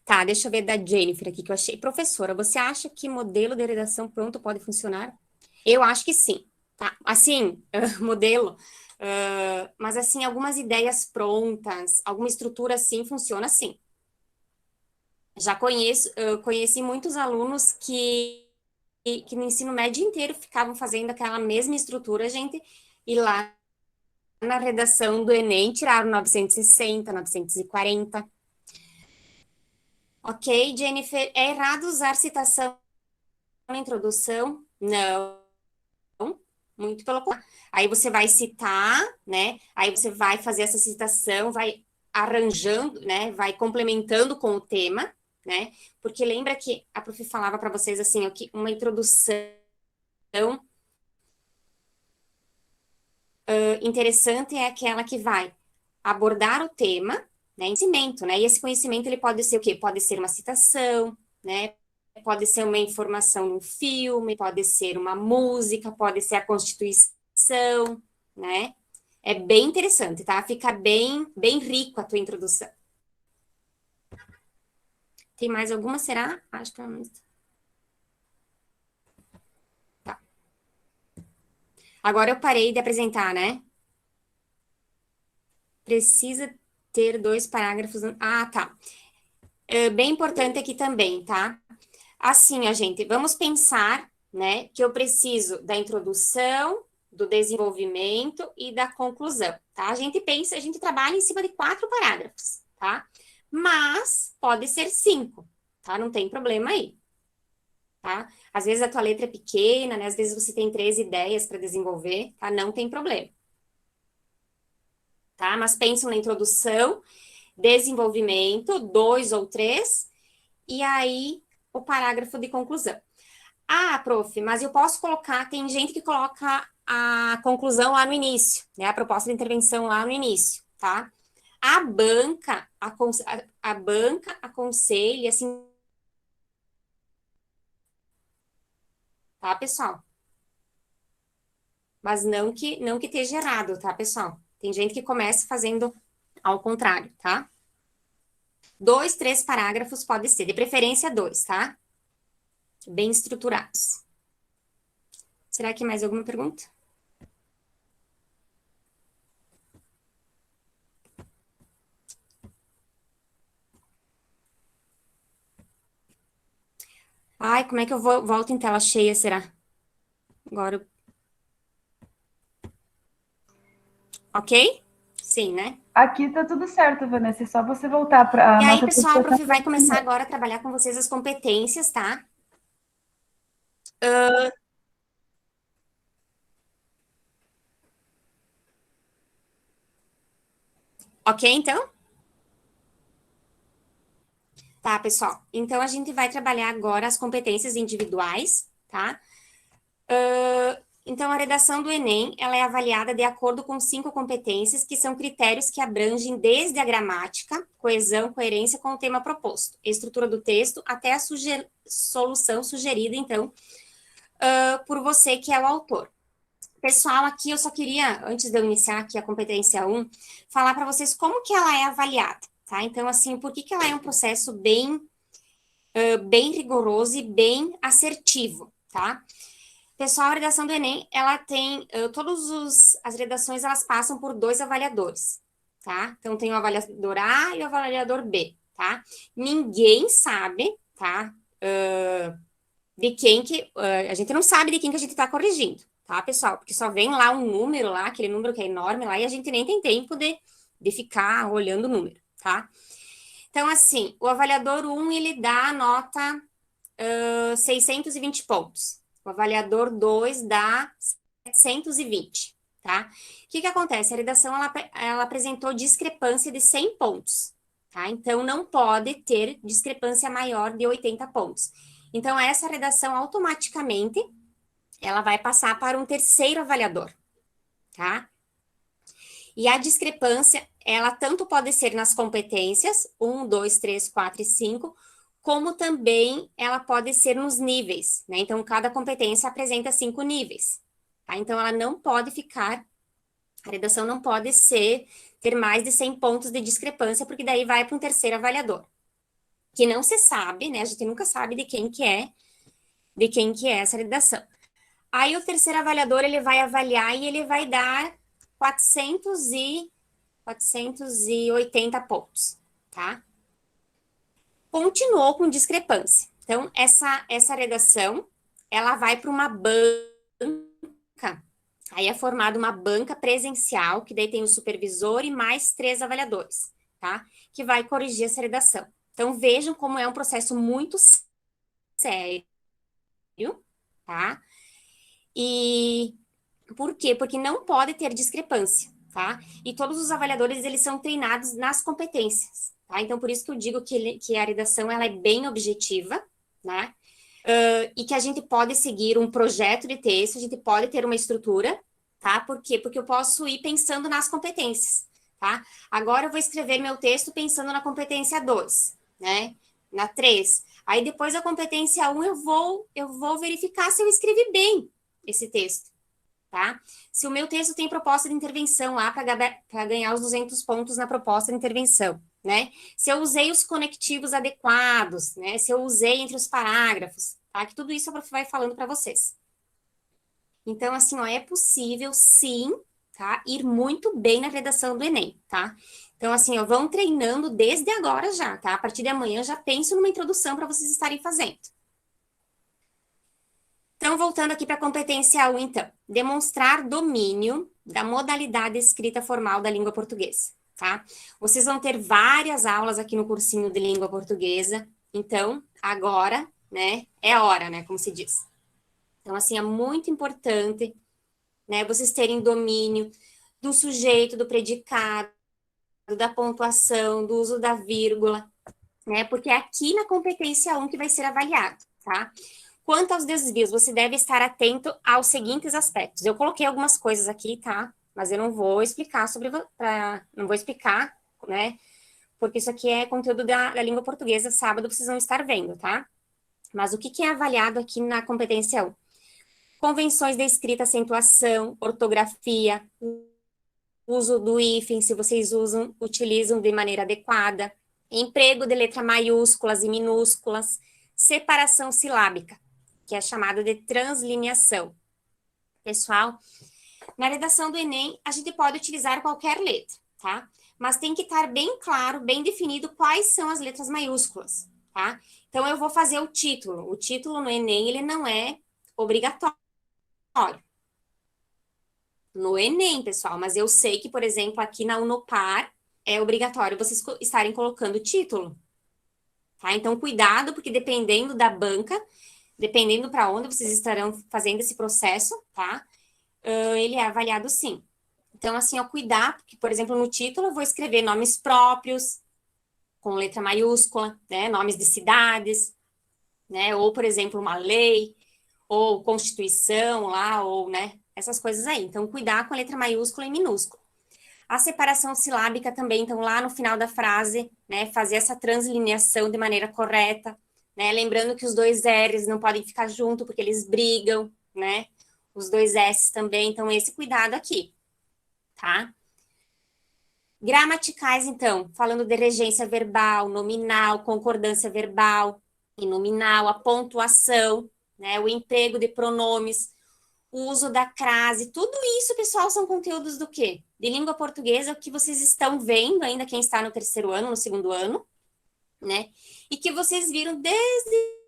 Tá, deixa eu ver da Jennifer aqui que eu achei. Professora, você acha que modelo de redação pronto pode funcionar? Eu acho que sim, tá? Assim, modelo, mas assim, algumas ideias prontas, alguma estrutura assim, funciona assim. Já conheci muitos alunos que no ensino médio inteiro ficavam fazendo aquela mesma estrutura, gente, e lá na redação do Enem tiraram 960, 940. Ok, Jennifer, é errado usar citação na introdução? Não, muito pelo contrário. Aí você vai citar, né? Aí você vai fazer essa citação, vai arranjando, né? Vai complementando com o tema, né? Porque lembra que a prof falava para vocês assim, ó, que uma introdução interessante é aquela que vai abordar o tema, né? Conhecimento, né? E esse conhecimento ele pode ser o quê? Pode ser uma citação, né? Pode ser uma informação num filme, pode ser uma música, pode ser a Constituição, né? É bem interessante, tá? Fica bem rico a tua introdução. Tem mais alguma, será? Acho que não. Tá. Agora eu parei de apresentar, né? Precisa ter 2 parágrafos. Ah, tá. Bem importante aqui também, tá? Assim, ó, gente, vamos pensar, né, que eu preciso da introdução, do desenvolvimento e da conclusão, tá? A gente pensa, a gente trabalha em cima de 4 parágrafos, tá? Mas pode ser 5, tá? Não tem problema aí, tá? Às vezes a tua letra é pequena, né? Às vezes você tem 3 ideias para desenvolver, tá? Não tem problema, tá? Mas pensam na introdução, desenvolvimento, 2 ou 3, e aí o parágrafo de conclusão. Ah, prof, mas eu posso colocar, tem gente que coloca a conclusão lá no início, né? A proposta de intervenção lá no início, tá? A banca, a banca aconselha, assim, tá, pessoal? Mas não que esteja errado, tá, pessoal? Tem gente que começa fazendo ao contrário, tá? 2, 3 parágrafos pode ser, de preferência 2, tá? Bem estruturados. Será que mais alguma pergunta? Ai, como é que eu volto em tela cheia, será? Agora, ok? Sim, né? Aqui tá tudo certo, Vanessa. É só você voltar para a E aí, nossa pessoal, a apresentação. prof vai começar agora a trabalhar com vocês as competências, tá? Ok, então? Tá, pessoal. Então, a gente vai trabalhar agora as competências individuais, tá? Então, a redação do Enem, ela é avaliada de acordo com 5 competências, que são critérios que abrangem desde a gramática, coesão, coerência com o tema proposto, estrutura do texto, até a solução sugerida, então, por você que é o autor. Pessoal, aqui eu só queria, antes de eu iniciar aqui a competência 1, falar para vocês como que ela é avaliada, tá? Então, assim, por que que ela é um processo bem rigoroso e bem assertivo, tá? Pessoal, a redação do Enem, ela tem, as redações, elas passam por 2 avaliadores, tá? Então, tem o avaliador A e o avaliador B, tá? Ninguém sabe, tá? De quem que, a gente não sabe de quem que a gente está corrigindo, tá, pessoal? Porque só vem lá um número lá, aquele número que é enorme lá, e a gente nem tem tempo de ficar olhando o número, tá? Então, assim, o avaliador 1, ele dá a nota 620 pontos. O avaliador 2 dá 720, tá? O que que acontece? A redação, ela apresentou discrepância de 100 pontos, tá? Então, não pode ter discrepância maior de 80 pontos. Então, essa redação, automaticamente, ela vai passar para um terceiro avaliador, tá? E a discrepância, ela tanto pode ser nas competências, 1, 2, 3, 4 e 5, como também ela pode ser nos níveis, né? Então, cada competência apresenta 5 níveis, tá? Então, ela não pode ficar, a redação não pode ter mais de 100 pontos de discrepância, porque daí vai para um terceiro avaliador, que não se sabe, né? A gente nunca sabe de quem que é essa redação. Aí, o terceiro avaliador, ele vai avaliar e ele vai dar 480 pontos, tá? Continuou com discrepância. Então, essa redação, ela vai para uma banca. Aí é formada uma banca presencial, que daí tem o supervisor e mais 3 avaliadores, tá? Que vai corrigir essa redação. Então, vejam como é um processo muito sério, tá? E por quê? Porque não pode ter discrepância, tá? E todos os avaliadores, eles são treinados nas competências, tá? Então, por isso que eu digo que a redação, ela é bem objetiva, né? E que a gente pode seguir um projeto de texto, a gente pode ter uma estrutura, tá? Por quê? Porque eu posso ir pensando nas competências, tá? Agora eu vou escrever meu texto pensando na competência 2, né? Na 3. Aí depois da competência 1 eu vou verificar se eu escrevi bem esse texto, tá? Se o meu texto tem proposta de intervenção lá para ganhar os 200 pontos na proposta de intervenção, né? Se eu usei os conectivos adequados, né? Se eu usei entre os parágrafos, tá? Que tudo isso vai falando para vocês. Então, assim, ó, é possível, sim, tá? Ir muito bem na redação do Enem, tá? Então, assim, ó, vão treinando desde agora já, tá? A partir de amanhã já penso numa introdução para vocês estarem fazendo. Então, voltando aqui para a competência 1, então. Demonstrar domínio da modalidade escrita formal da língua portuguesa, tá? Vocês vão ter várias aulas aqui no cursinho de língua portuguesa. Então, agora, né, é hora, né, como se diz. Então, assim, é muito importante, né, vocês terem domínio do sujeito, do predicado, da pontuação, do uso da vírgula, né, porque é aqui na competência 1 que vai ser avaliado, tá? Quanto aos desvios, você deve estar atento aos seguintes aspectos. Eu coloquei algumas coisas aqui, tá? Mas eu não vou explicar não vou explicar, né? Porque isso aqui é conteúdo da língua portuguesa, sábado vocês vão estar vendo, tá? Mas o que é avaliado aqui na competência 1? Convenções de escrita, acentuação, ortografia, uso do hífen, se vocês utilizam de maneira adequada, emprego de letra maiúsculas e minúsculas, separação silábica, que é chamada de translineação. Pessoal, na redação do Enem, a gente pode utilizar qualquer letra, tá? Mas tem que estar bem claro, bem definido quais são as letras maiúsculas, tá? Então, eu vou fazer o título. O título no Enem, ele não é obrigatório. No Enem, pessoal, mas eu sei que, por exemplo, aqui na Unopar, é obrigatório vocês estarem colocando o título, tá? Então, cuidado, porque dependendo da banca, dependendo para onde vocês estarão fazendo esse processo, tá? Ele é avaliado sim. Então, assim, ó, cuidar, porque, por exemplo, no título eu vou escrever nomes próprios, com letra maiúscula, né? Nomes de cidades, né? Ou, por exemplo, uma lei, ou constituição lá, ou, né? Essas coisas aí. Então, cuidar com a letra maiúscula e minúscula. A separação silábica também, então, lá no final da frase, né? Fazer essa translineação de maneira correta, né? Lembrando que os 2 R's não podem ficar junto, porque eles brigam, né? Os 2 S também, então, esse cuidado aqui, tá? Gramaticais, então, falando de regência verbal, nominal, concordância verbal e nominal, a pontuação, né? O emprego de pronomes, o uso da crase, tudo isso, pessoal, são conteúdos do quê? De língua portuguesa, que vocês estão vendo ainda, quem está no 3º ano, no 2º ano, né? E que vocês viram desde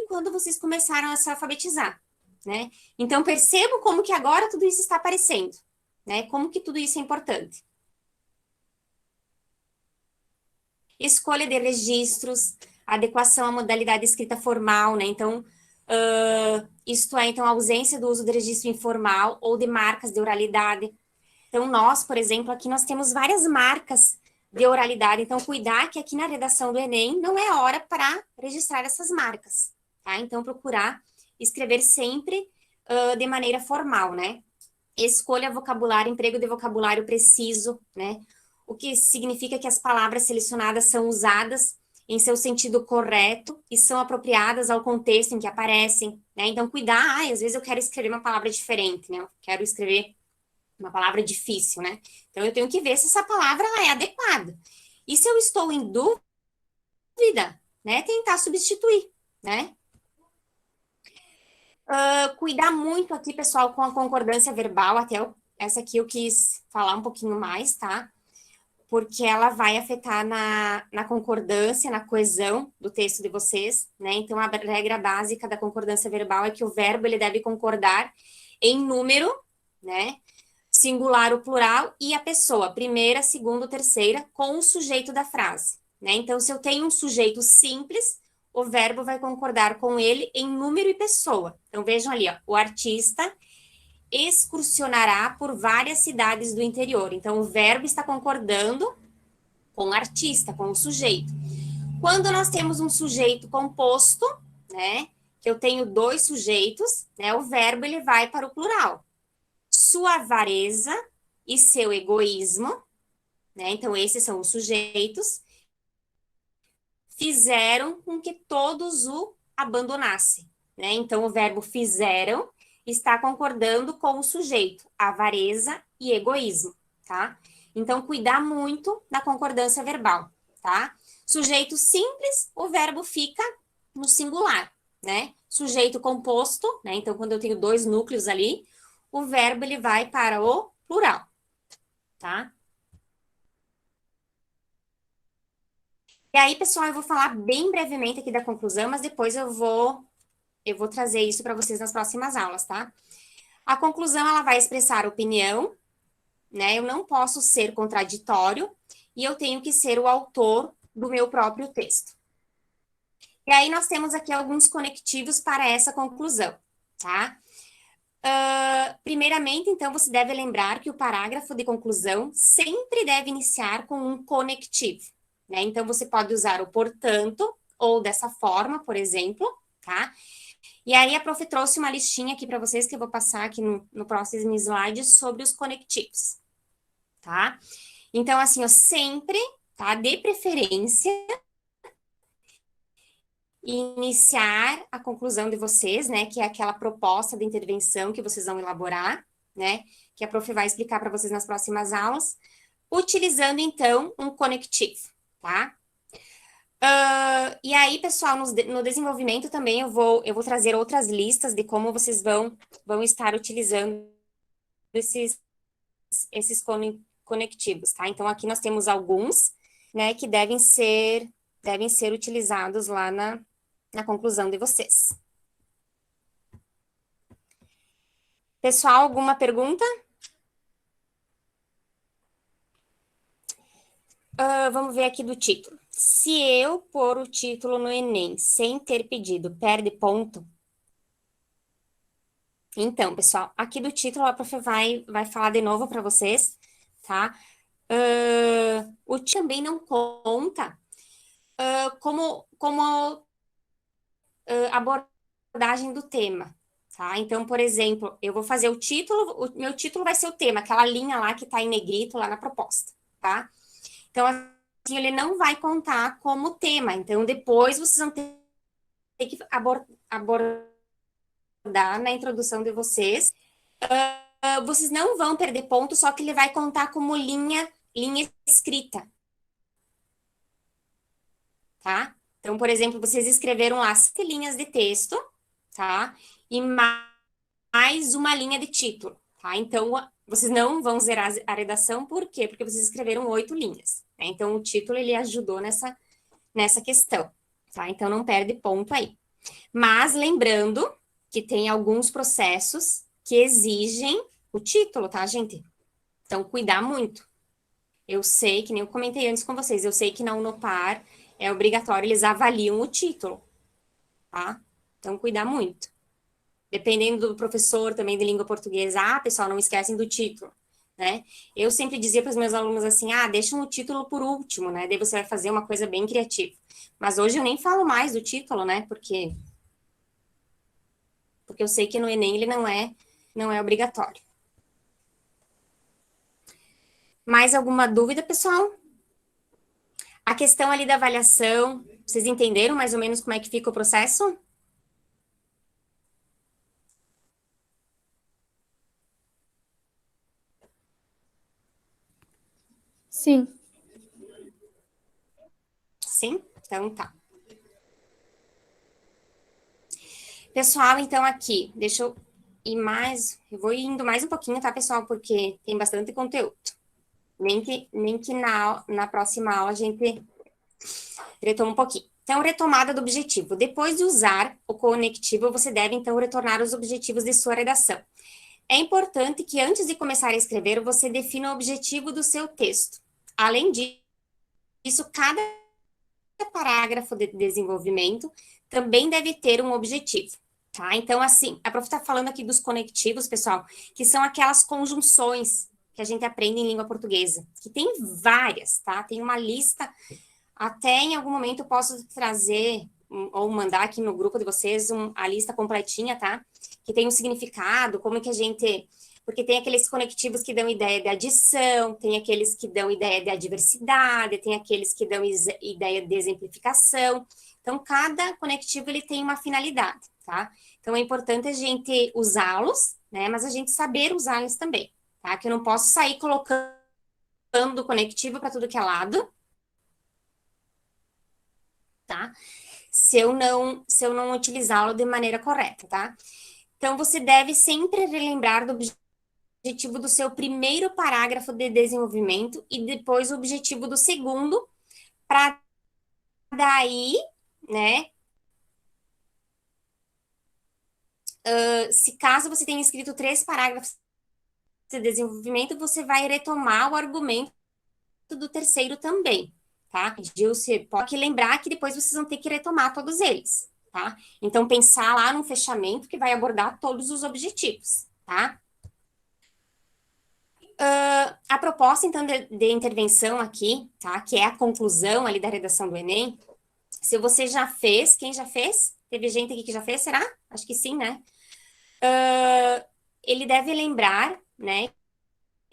quando vocês começaram a se alfabetizar, né? Então, percebam como que agora tudo isso está aparecendo, né? Como que tudo isso é importante. Escolha de registros, adequação à modalidade escrita formal, né? Então, isto é, então, a ausência do uso de registro informal ou de marcas de oralidade. Então, nós, por exemplo, aqui nós temos várias marcas de oralidade, então, cuidar que aqui na redação do Enem não é hora para registrar essas marcas, tá? Então, procurar escrever sempre de maneira formal, né? Escolha vocabulário, emprego de vocabulário preciso, né? O que significa que as palavras selecionadas são usadas em seu sentido correto e são apropriadas ao contexto em que aparecem, né? Então, cuidar, às vezes eu quero escrever uma palavra diferente, né? Eu quero escrever uma palavra difícil, né? Então, eu tenho que ver se essa palavra ela é adequada. E se eu estou em dúvida, né? Tentar substituir, né? Cuidar muito aqui, pessoal, com a concordância verbal, essa aqui eu quis falar um pouquinho mais, tá? Porque ela vai afetar na concordância, na coesão do texto de vocês, né? Então, a regra básica da concordância verbal é que o verbo, ele deve concordar em número, né? Singular ou plural, e a pessoa, primeira, segunda, terceira, com o sujeito da frase, né? Então, se eu tenho um sujeito simples, o verbo vai concordar com ele em número e pessoa. Então, vejam ali, ó, o artista excursionará por várias cidades do interior. Então, o verbo está concordando com o artista, com o sujeito. Quando nós temos um sujeito composto, né, que eu tenho dois sujeitos, né, o verbo ele vai para o plural. Sua avareza e seu egoísmo, né, então esses são os sujeitos, fizeram com que todos o abandonassem, né? Então, o verbo fizeram está concordando com o sujeito, avareza e egoísmo, tá? Então, cuidar muito da concordância verbal, tá? Sujeito simples, o verbo fica no singular, né? Sujeito composto, né? Então, quando eu tenho dois núcleos ali, o verbo ele vai para o plural, tá? E aí, pessoal, eu vou falar bem brevemente aqui da conclusão, mas depois eu vou trazer isso para vocês nas próximas aulas, tá? A conclusão, ela vai expressar opinião, né? Eu não posso ser contraditório e eu tenho que ser o autor do meu próprio texto. E aí, nós temos aqui alguns conectivos para essa conclusão, tá? Primeiramente, então, você deve lembrar que o parágrafo de conclusão sempre deve iniciar com um conectivo, né? Então, você pode usar o portanto, ou dessa forma, por exemplo, tá? E aí, a prof trouxe uma listinha aqui para vocês, que eu vou passar aqui no próximo slide, sobre os conectivos, tá? Então, assim, eu sempre, tá? De preferência, iniciar a conclusão de vocês, né? Que é aquela proposta de intervenção que vocês vão elaborar, né? Que a prof vai explicar para vocês nas próximas aulas, utilizando, então, um conectivo, tá? E aí, pessoal, no desenvolvimento também eu vou trazer outras listas de como vocês vão estar utilizando esses conectivos, tá? Então, aqui nós temos alguns, né, que devem ser utilizados lá na conclusão de vocês. Pessoal, alguma pergunta? Vamos ver aqui do título. Se eu pôr o título no Enem sem ter pedido, perde ponto? Então, pessoal, aqui do título a prof vai falar de novo para vocês, tá? O também não conta como abordagem do tema, tá? Então, por exemplo, eu vou fazer o meu título vai ser o tema, aquela linha lá que está em negrito lá na proposta, tá? Então, assim, ele não vai contar como tema. Então, depois vocês vão ter que abordar na introdução de vocês. Vocês não vão perder ponto, só que ele vai contar como linha escrita. Tá? Então, por exemplo, vocês escreveram lá 7 linhas de texto, tá? E mais uma linha de título, tá? Então, vocês não vão zerar a redação, por quê? Porque vocês escreveram 8 linhas, né? Então, o título, ele ajudou nessa questão, tá? Então, não perde ponto aí. Mas, lembrando que tem alguns processos que exigem o título, tá, gente? Então, cuidar muito. Eu sei, que nem eu comentei antes com vocês, eu sei que na Unopar é obrigatório, eles avaliam o título, tá? Então, cuidar muito. Dependendo do professor também de língua portuguesa, pessoal, não esquecem do título, né? Eu sempre dizia para os meus alunos assim, deixa o título por último, né? Daí você vai fazer uma coisa bem criativa. Mas hoje eu nem falo mais do título, né? Porque eu sei que no Enem ele não é obrigatório. Mais alguma dúvida, pessoal? A questão ali da avaliação, Vocês entenderam mais ou menos como é que fica o processo? Sim. Sim? Então tá. Pessoal, então aqui, deixa eu ir mais, eu vou indo mais um pouquinho, tá, pessoal? Porque tem bastante conteúdo. Nem que na próxima aula a gente retoma um pouquinho. Então, retomada do objetivo. Depois de usar o conectivo, você deve, então, retornar os objetivos de sua redação. É importante que, antes de começar a escrever, você defina o objetivo do seu texto. Além disso, cada parágrafo de desenvolvimento também deve ter um objetivo. Tá? Então, assim, a prof está falando aqui dos conectivos, pessoal, que são aquelas conjunções que a gente aprende em língua portuguesa, que tem várias, tá? Tem uma lista, até em algum momento eu posso trazer ou mandar aqui no grupo de vocês a lista completinha, tá? Que tem um significado, como que a gente... Porque tem aqueles conectivos que dão ideia de adição, tem aqueles que dão ideia de adversidade, tem aqueles que dão ideia de exemplificação. Então, cada conectivo, ele tem uma finalidade, tá? Então, é importante a gente usá-los, né? Mas a gente saber usá-los também, tá? Que eu não posso sair colocando conectivo para tudo que é lado, tá? Se eu não utilizá-lo de maneira correta, tá? Então, você deve sempre relembrar do objetivo do seu primeiro parágrafo de desenvolvimento e depois o objetivo do segundo, para daí, né? Se caso você tenha escrito 3 parágrafos de desenvolvimento, você vai retomar o argumento do terceiro também, tá? Você pode lembrar que depois vocês vão ter que retomar todos eles, tá? Então, pensar lá num fechamento que vai abordar todos os objetivos, tá? A proposta, então, de intervenção aqui, tá? Que é a conclusão ali da redação do Enem. Se você já fez, quem já fez? Teve gente aqui que já fez, será? Acho que sim, né? Ele deve lembrar, né,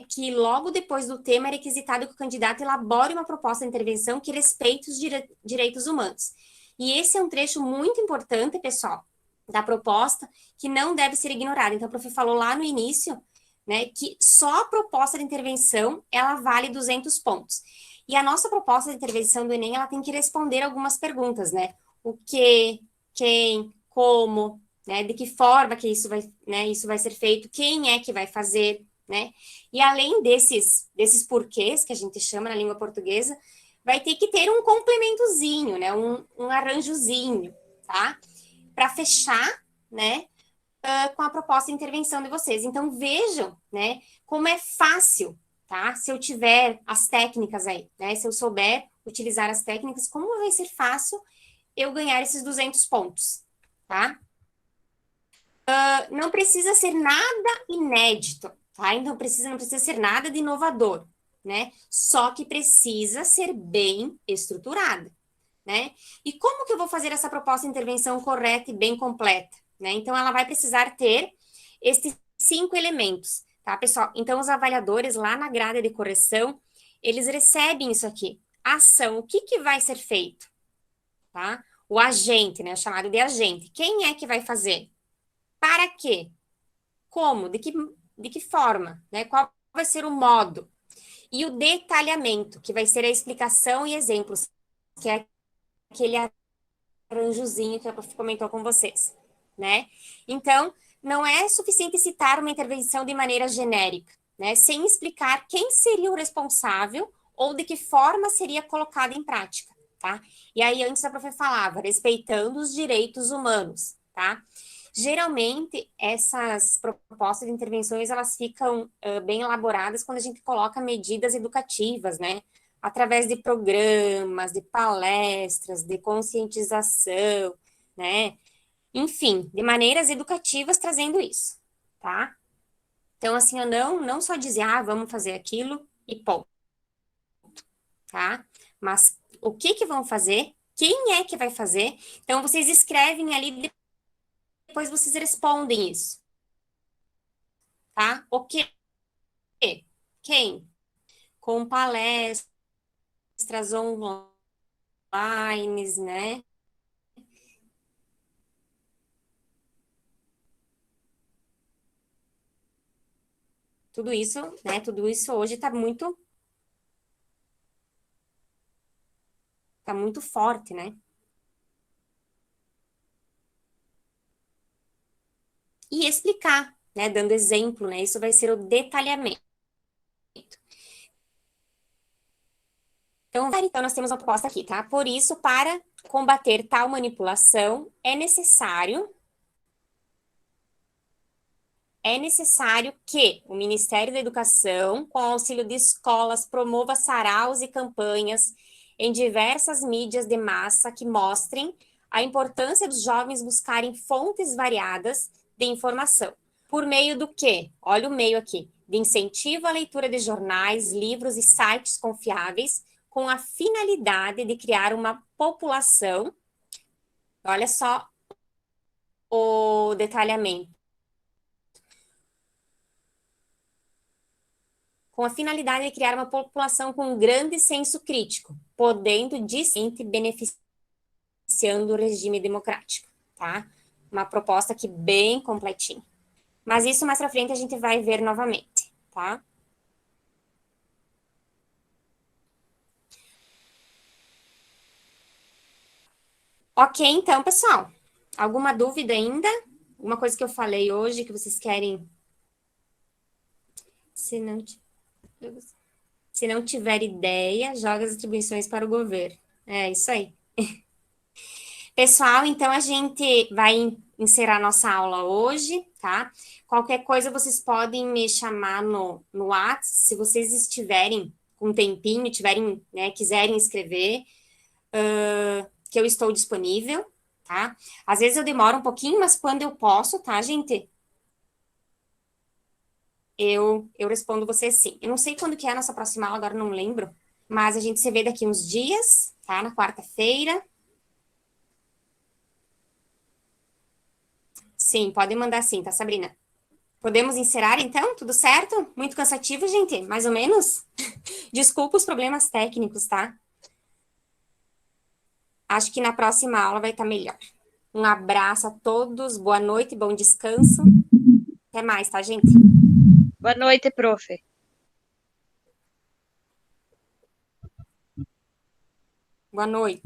que logo depois do tema é requisitado que o candidato elabore uma proposta de intervenção que respeite os direitos humanos. E esse é um trecho muito importante, pessoal, da proposta, que não deve ser ignorado. Então, a prof falou lá no início, né, que só a proposta de intervenção, ela vale 200 pontos. E a nossa proposta de intervenção do Enem, ela tem que responder algumas perguntas, né? O que, quem, como, né? De que forma que isso vai ser feito, quem é que vai fazer, né? E além desses porquês que a gente chama na língua portuguesa, vai ter que ter um complementozinho, né? Um arranjozinho, tá? Para fechar, né? Com a proposta de intervenção de vocês. Então, vejam, né? Como é fácil, tá? Se eu tiver as técnicas aí, né? Se eu souber utilizar as técnicas, como vai ser fácil eu ganhar esses 200 pontos, tá? Não precisa ser nada inédito, tá? Então, não precisa ser nada de inovador, né? Só que precisa ser bem estruturada, né? E como que eu vou fazer essa proposta de intervenção correta e bem completa, né? Então, ela vai precisar ter esses 5 elementos, tá, pessoal? Então, os avaliadores lá na grade de correção, eles recebem isso aqui. Ação, o que que vai ser feito, tá? O agente, né? Chamado de agente. Quem é que vai fazer? Para quê? Como? De que forma? Né? Qual vai ser o modo? E o detalhamento, que vai ser a explicação e exemplos, que é aquele arranjozinho que a prof comentou com vocês, né? Então, não é suficiente citar uma intervenção de maneira genérica, né? Sem explicar quem seria o responsável ou de que forma seria colocada em prática, tá? E aí, antes a prof falava, respeitando os direitos humanos, tá? Geralmente, essas propostas de intervenções, elas ficam bem elaboradas quando a gente coloca medidas educativas, né? Através de programas, de palestras, de conscientização, né? Enfim, de maneiras educativas trazendo isso, tá? Então, assim, eu não só dizer, vamos fazer aquilo e ponto, tá? Mas o que que vão fazer? Quem é que vai fazer? Então, vocês escrevem ali, depois vocês respondem isso, tá? O quê? Quem? Com palestras online, slides, né? Tudo isso, né? Tudo isso hoje está muito forte, né? E explicar, né? Dando exemplo, né? Isso vai ser o detalhamento. Então, nós temos uma proposta aqui, tá? Por isso, para combater tal manipulação, é necessário que o Ministério da Educação, com auxílio de escolas, promova saraus e campanhas em diversas mídias de massa que mostrem a importância dos jovens buscarem fontes variadas de informação. Por meio do quê? Olha o meio aqui. De incentivo à leitura de jornais, livros e sites confiáveis, com a finalidade de criar uma população. Olha só o detalhamento. Com a finalidade de criar uma população com um grande senso crítico, podendo dissente beneficiando o regime democrático, tá? Uma proposta aqui bem completinha. Mas isso mais pra frente a gente vai ver novamente, tá? Ok, então, pessoal. Alguma dúvida ainda? Alguma coisa que eu falei hoje que vocês querem? Se não tiver ideia, joga as atribuições para o governo. É isso aí. Pessoal, então a gente vai encerrar nossa aula hoje, tá? Qualquer coisa vocês podem me chamar no WhatsApp, se vocês estiverem com um tempinho, tiverem, né, quiserem escrever, que eu estou disponível, tá? Às vezes eu demoro um pouquinho, mas quando eu posso, tá, gente? Eu respondo vocês sim. Eu não sei quando que é a nossa próxima aula, agora não lembro, mas a gente se vê daqui uns dias, tá? Na quarta-feira. Sim, pode mandar sim, tá, Sabrina? Podemos encerrar então? Tudo certo? Muito cansativo, gente? Mais ou menos? Desculpa os problemas técnicos, tá? Acho que na próxima aula vai estar melhor. Um abraço a todos, boa noite, bom descanso. Até mais, tá, gente? Boa noite, prof. Boa noite.